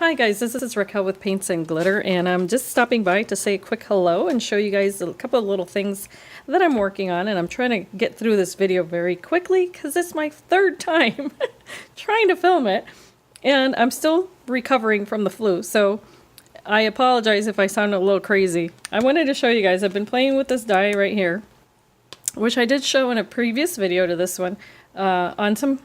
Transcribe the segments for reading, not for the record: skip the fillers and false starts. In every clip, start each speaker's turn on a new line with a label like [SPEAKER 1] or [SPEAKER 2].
[SPEAKER 1] Hi guys, this is Raquel with Paints and Glitter, and I'm just stopping by to say a quick hello and show you guys a couple of little things that I'm working on. And I'm trying to get through this video very quickly because it's my third time trying to film it, and I'm still recovering from the flu, so I apologize if I sound a little crazy. I wanted to show you guys, I've been playing with this die right here, which I did show in a previous video to this one, on some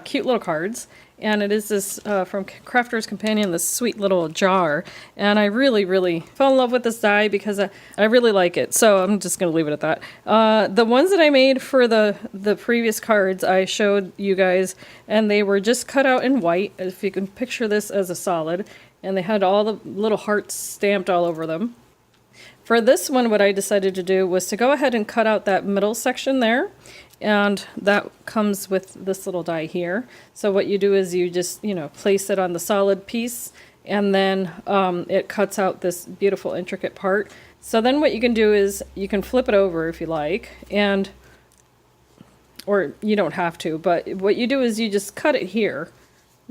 [SPEAKER 1] cute little cards. And it is this from Crafter's Companion, this sweet little jar. And I really fell in love with this die because I really like it. So I'm just going to leave it at that. The ones that I made for the previous cards I showed you guys, and they were just cut out in white, if you can picture this as a solid. And they had all the little hearts stamped all over them. For this one, what I decided to do was to go ahead and cut out that middle section there. And that comes with this little die here. So what you do is you just, place it on the solid piece, and then it cuts out this beautiful intricate part. So then what you can do is you can flip it over if you like, or you don't have to, but what you do is you just cut it here,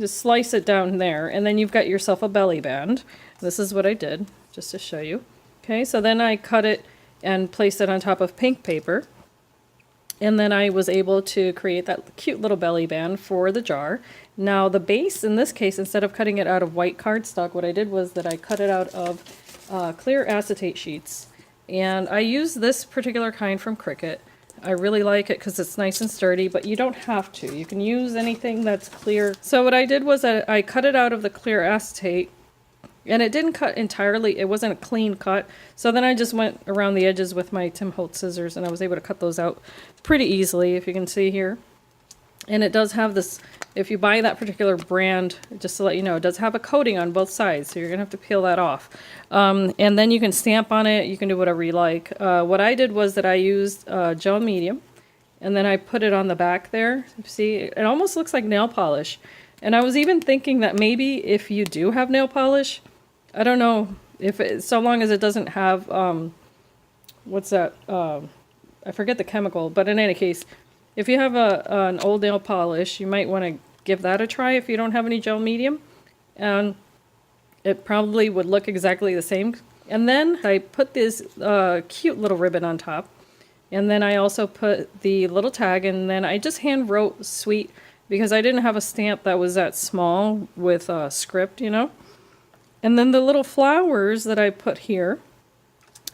[SPEAKER 1] just slice it down there, and then you've got yourself a belly band. This is what I did, just to show you. Okay, so then I cut it and placed it on top of pink paper. And then I was able to create that cute little belly band for the jar. Now the base, in this case, instead of cutting it out of white cardstock, what I did was that I cut it out of clear acetate sheets. And I use this particular kind from Cricut. I really like it because it's nice and sturdy, but you don't have to. You can use anything that's clear. So what I did was I cut it out of the clear acetate. And it didn't cut entirely, it wasn't a clean cut. So then I just went around the edges with my Tim Holtz scissors, and I was able to cut those out pretty easily, if you can see here. And it does have this, if you buy that particular brand, just to let you know, it does have a coating on both sides, so you're going to have to peel that off. And then you can stamp on it, you can do whatever you like. What I did was that I used gel medium, and then I put it on the back there. See, it almost looks like nail polish. And I was even thinking that maybe if you do have nail polish, I don't know if it, so long as it doesn't have, what's that, I forget the chemical, but in any case, if you have an old nail polish, you might want to give that a try if you don't have any gel medium, and it probably would look exactly the same. And then I put this cute little ribbon on top, and then I also put the little tag, and then I just hand wrote sweet, because I didn't have a stamp that was that small with script, And then the little flowers that I put here,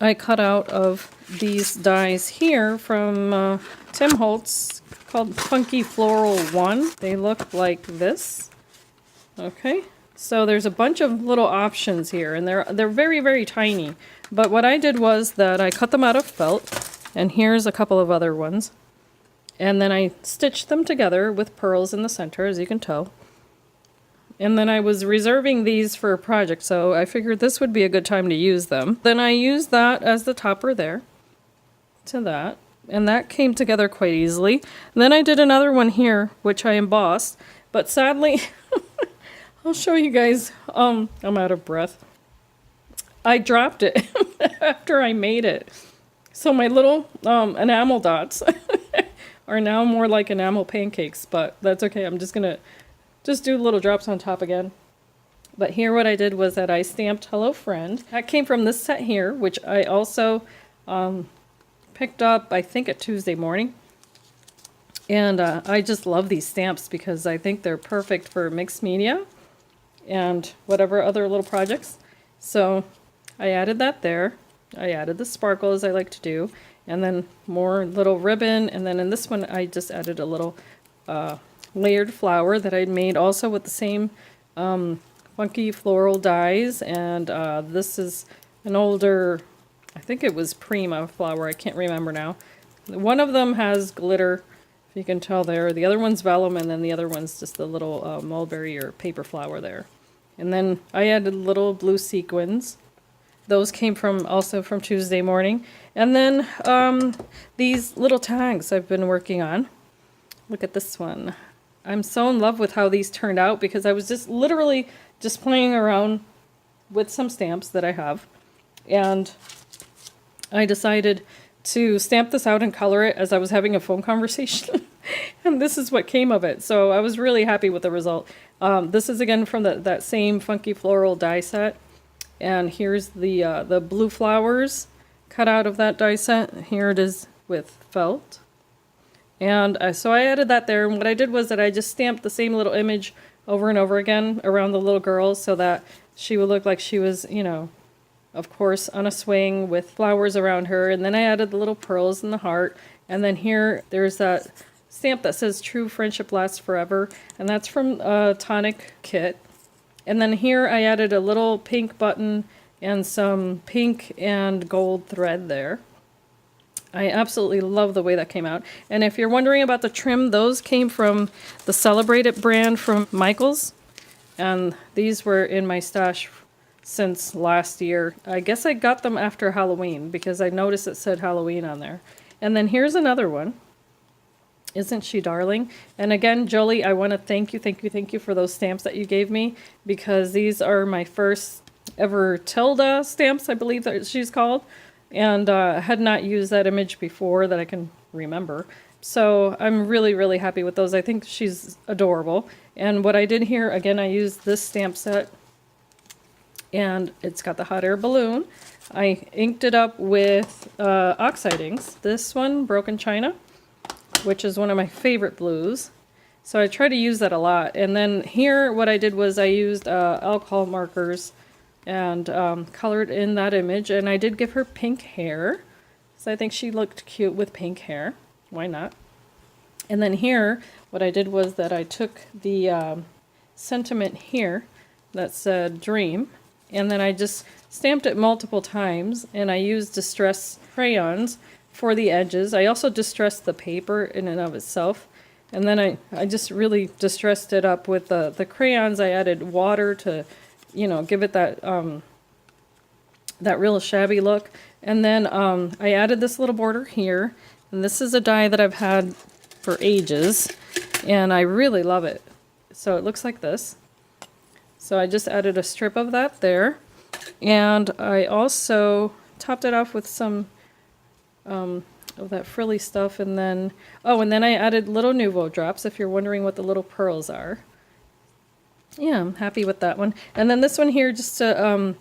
[SPEAKER 1] I cut out of these dies here from Tim Holtz, called Funky Floral 1. They look like this. Okay, so there's a bunch of little options here, and they're very tiny. But what I did was that I cut them out of felt, and here's a couple of other ones. And then I stitched them together with pearls in the center, as you can tell. And then I was reserving these for a project, so I figured this would be a good time to use them. Then I used that as the topper there to that, and that came together quite easily. And then I did another one here, which I embossed, but sadly, I'll show you guys, I'm out of breath. I dropped it after I made it. So my little enamel dots are now more like enamel pancakes, but that's okay. I'm just gonna do little drops on top again. But here what I did was that I stamped Hello Friend. That came from this set here, which I also picked up, I think, at Tuesday morning. And I just love these stamps because I think they're perfect for mixed media and whatever other little projects. So I added that there. I added the sparkle, as I like to do, and then more little ribbon, and then in this one I just added a little layered flower that I'd made also with the same funky floral dies. And this is an older, I think it was Prima flower, I can't remember now. One of them has glitter, if you can tell there. The other one's vellum, and then the other one's just the little mulberry or paper flower there. And then I added little blue sequins. Those came also from Tuesday morning. And then these little tags I've been working on. Look at this one. I'm so in love with how these turned out because I was just literally just playing around with some stamps that I have. And I decided to stamp this out and color it as I was having a phone conversation. And this is what came of it. So I was really happy with the result. This is again from that same Funky Floral die set. And here's the blue flowers cut out of that die set. Here it is with felt. And so I added that there. And what I did was that I just stamped the same little image over and over again around the little girl so that she would look like she was, you know, of course, on a swing with flowers around her. And then I added the little pearls and the heart. And then here, there's that stamp that says True Friendship Lasts Forever. And that's from Tonic Kit. And then here I added a little pink button and some pink and gold thread there. I absolutely love the way that came out. And if you're wondering about the trim, those came from the Celebrate It brand from Michaels. And these were in my stash since last year. I guess I got them after Halloween because I noticed it said Halloween on there. And then here's another one. Isn't she darling? And again, Jolie, I want to thank you for those stamps that you gave me, because these are my first ever Tilda stamps, I believe that she's called. And had not used that image before that I can remember. So I'm really, really happy with those. I think she's adorable. And what I did here, again, I used this stamp set. And it's got the hot air balloon. I inked it up with Oxide Inks. This one, Broken China, which is one of my favorite blues. So I try to use that a lot. And then here, what I did was I used alcohol markers and colored in that image. And I did give her pink hair. So I think she looked cute with pink hair. Why not? And then here, what I did was that I took the sentiment here that said Dream. And then I just stamped it multiple times, and I used distress crayons for the edges. I also distressed the paper in and of itself. And then I just really distressed it up with the crayons. I added water to, you know, give it that that real shabby look. And then I added this little border here. And this is a die that I've had for ages, and I really love it. So it looks like this. So I just added a strip of that there, and I also topped it off with some of that frilly stuff, and then, oh, and then I added little Nouveau drops, if you're wondering what the little pearls are. Yeah, I'm happy with that one. And then this one here, just to,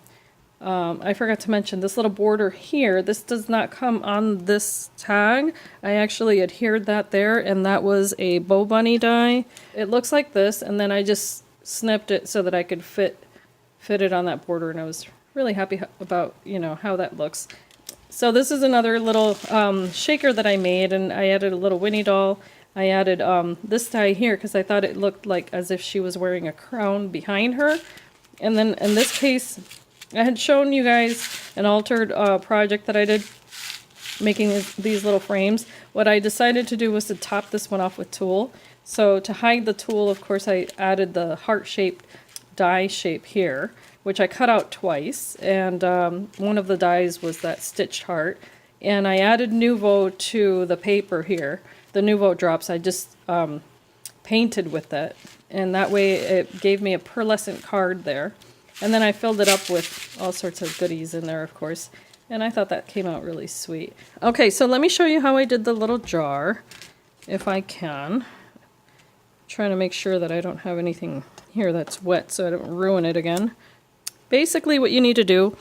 [SPEAKER 1] I forgot to mention, this little border here, this does not come on this tag. I actually adhered that there, and that was a Bow Bunny die. It looks like this, and then I just snipped it so that I could fit it on that border, and I was really happy about, you know, how that looks. So this is another little shaker that I made, and I added a little Winnie doll. I added this die here because I thought it looked like as if she was wearing a crown behind her. And then in this case, I had shown you guys an altered project that I did making these little frames. What I decided to do was to top this one off with tulle. So to hide the tulle, of course, I added the heart-shaped die shape here, which I cut out twice. And one of the dies was that stitched heart. And I added Nouveau to the paper here. The Nouveau drops, I just painted with it. And that way it gave me a pearlescent card there. And then I filled it up with all sorts of goodies in there, of course. And I thought that came out really sweet. Okay, so let me show you how I did the little jar, if I can. Trying to make sure that I don't have anything here that's wet so I don't ruin it again. Basically what you need to do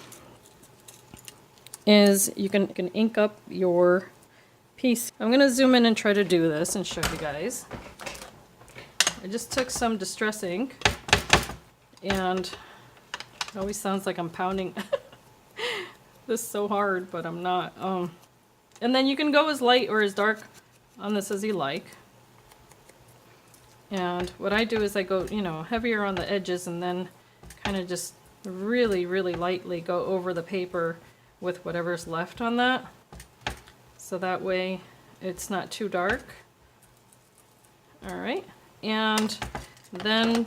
[SPEAKER 1] is you can ink up your piece. I'm going to zoom in and try to do this and show you guys. I just took some distress ink, and it always sounds like I'm pounding this so hard, but I'm not. And then you can go as light or as dark on this as you like. And what I do is I go, you know, heavier on the edges, and then kind of just really, really lightly go over the paper with whatever's left on that. So that way it's not too dark. All right. And then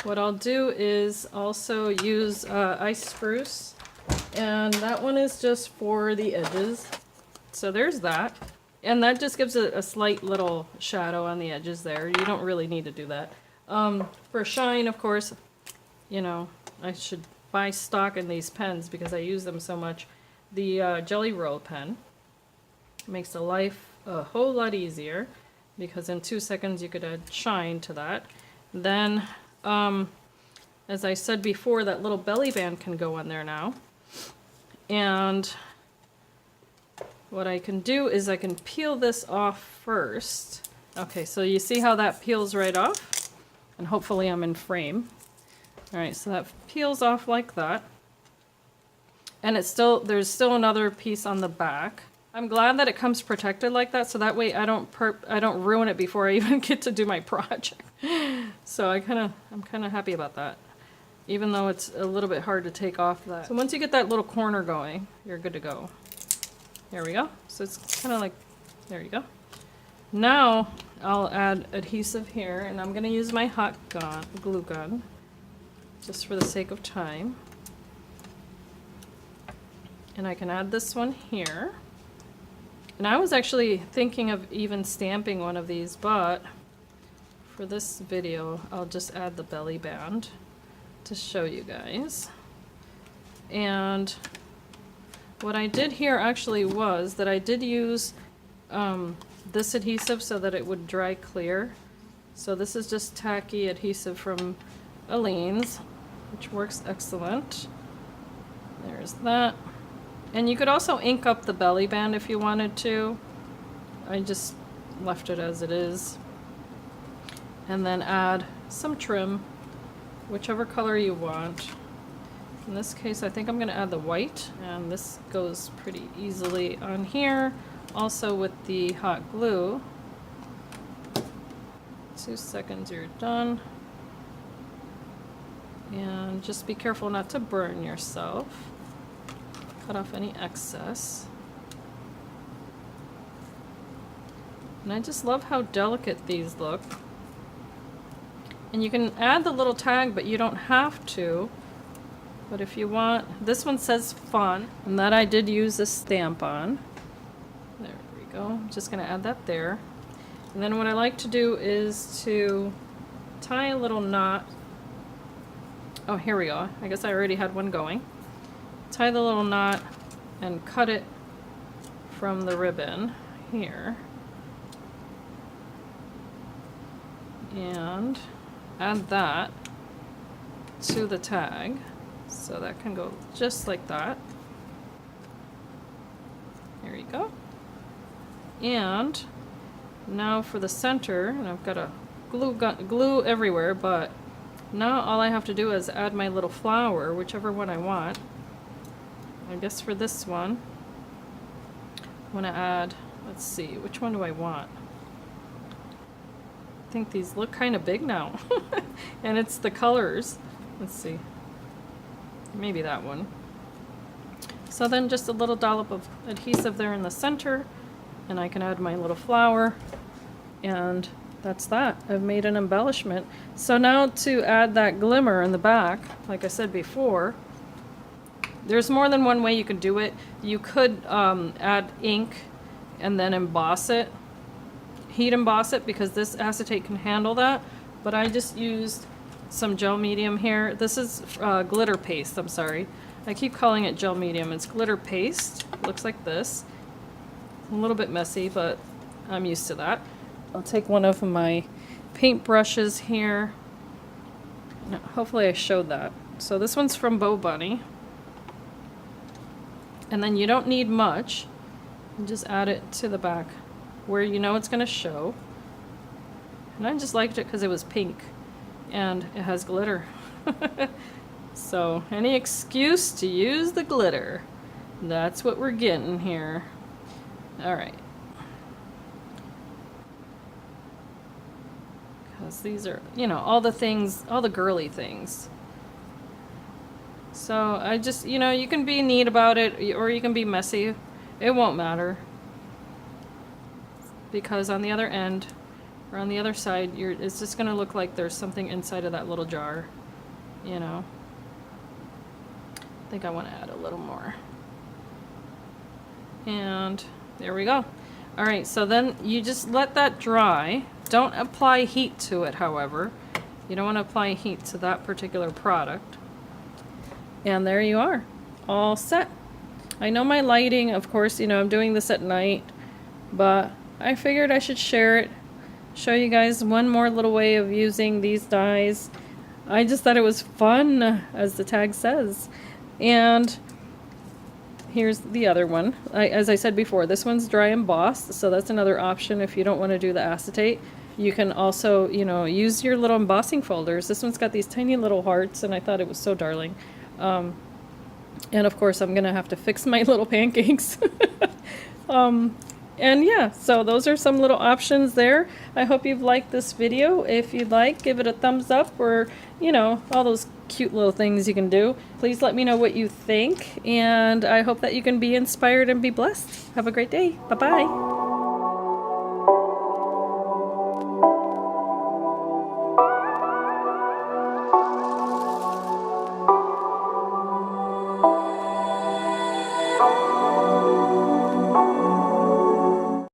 [SPEAKER 1] what I'll do is also use ice spruce, and that one is just for the edges. So there's that. And that just gives it a slight little shadow on the edges there. You don't really need to do that. For shine, of course, you know, I should buy stock in these pens because I use them so much. The Jelly Roll pen makes the life a whole lot easier. because in 2 seconds you could add shine to that. Then, as I said before, that little belly band can go on there now. And what I can do is I can peel this off first. Okay, so you see how that peels right off? And hopefully I'm in frame. All right, so that peels off like that. And it's still, there's still another piece on the back. I'm glad that it comes protected like that, so that way I don't ruin it before I even get to do my project. So I'm kind of happy about that, even though it's a little bit hard to take off that. So once you get that little corner going, you're good to go. There we go. So it's kind of like, there you go. Now I'll add adhesive here, and I'm going to use my hot glue gun, just for the sake of time. And I can add this one here. And I was actually thinking of even stamping one of these, but for this video, I'll just add the belly band to show you guys. And what I did here actually was that I did use this adhesive so that it would dry clear. So this is just tacky adhesive from Aleene's, which works excellent. There's that. And you could also ink up the belly band if you wanted to. I just left it as it is. And then add some trim, whichever color you want. In this case, I think I'm going to add the white, and this goes pretty easily on here. Also with the hot glue. 2 seconds, you're done. And just be careful not to burn yourself. Cut off any excess. And I just love how delicate these look. And you can add the little tag, but you don't have to. But if you want, this one says fun, and that I did use a stamp on. There we go. I'm just going to add that there. And then what I like to do is to tie a little knot. Oh, here we go. I guess I already had one going. Tie the little knot and cut it from the ribbon here. And add that to the tag. So that can go just like that. There you go. And now for the center, and I've got a glue everywhere, but now all I have to do is add my little flower, whichever one I want. I guess for this one, I want to add, let's see, which one do I want? I think these look kind of big now. And it's the colors. Let's see. Maybe that one. So then just a little dollop of adhesive there in the center, and I can add my little flower, and that's that. I've made an embellishment. So now to add that glimmer in the back, like I said before, there's more than one way you could do it. You could add ink and then emboss it, heat emboss it, because this acetate can handle that. But I just used some gel medium here. This is glitter paste, I'm sorry. I keep calling it gel medium. It's glitter paste. It looks like this. A little bit messy, but I'm used to that. I'll take one of my paint brushes here. Hopefully I showed that. So this one's from Bo Bunny. And then you don't need much. You just add it to the back where you know it's going to show. And I just liked it because it was pink and it has glitter. So any excuse to use the glitter. That's what we're getting here. All right. Because these are, you know, all the things, all the girly things. So I just, you know, you can be neat about it or you can be messy. It won't matter. Because on the other end, or on the other side, it's just going to look like there's something inside of that little jar, you know. I think I want to add a little more. And there we go. All right, so then you just let that dry. Don't apply heat to it, however. You don't want to apply heat to that particular product. And there you are, all set. I know my lighting, of course, you know, I'm doing this at night, but I figured I should share it show you guys one more little way of using these dies. I just thought it was fun, as the tag says. And here's the other one. As I said before, this one's dry embossed, so that's another option if you don't want to do the acetate. You can also, you know, use your little embossing folders. This one's got these tiny little hearts, and I thought it was so darling. And of course, I'm gonna have to fix my little pancakes. And yeah, so those are some little options there. I hope you've liked this video. If you'd like, give it a thumbs up, or, you know, all those cute little things you can do. Please let me know what you think, and I hope that you can be inspired and be blessed. Have a great day. Bye-bye.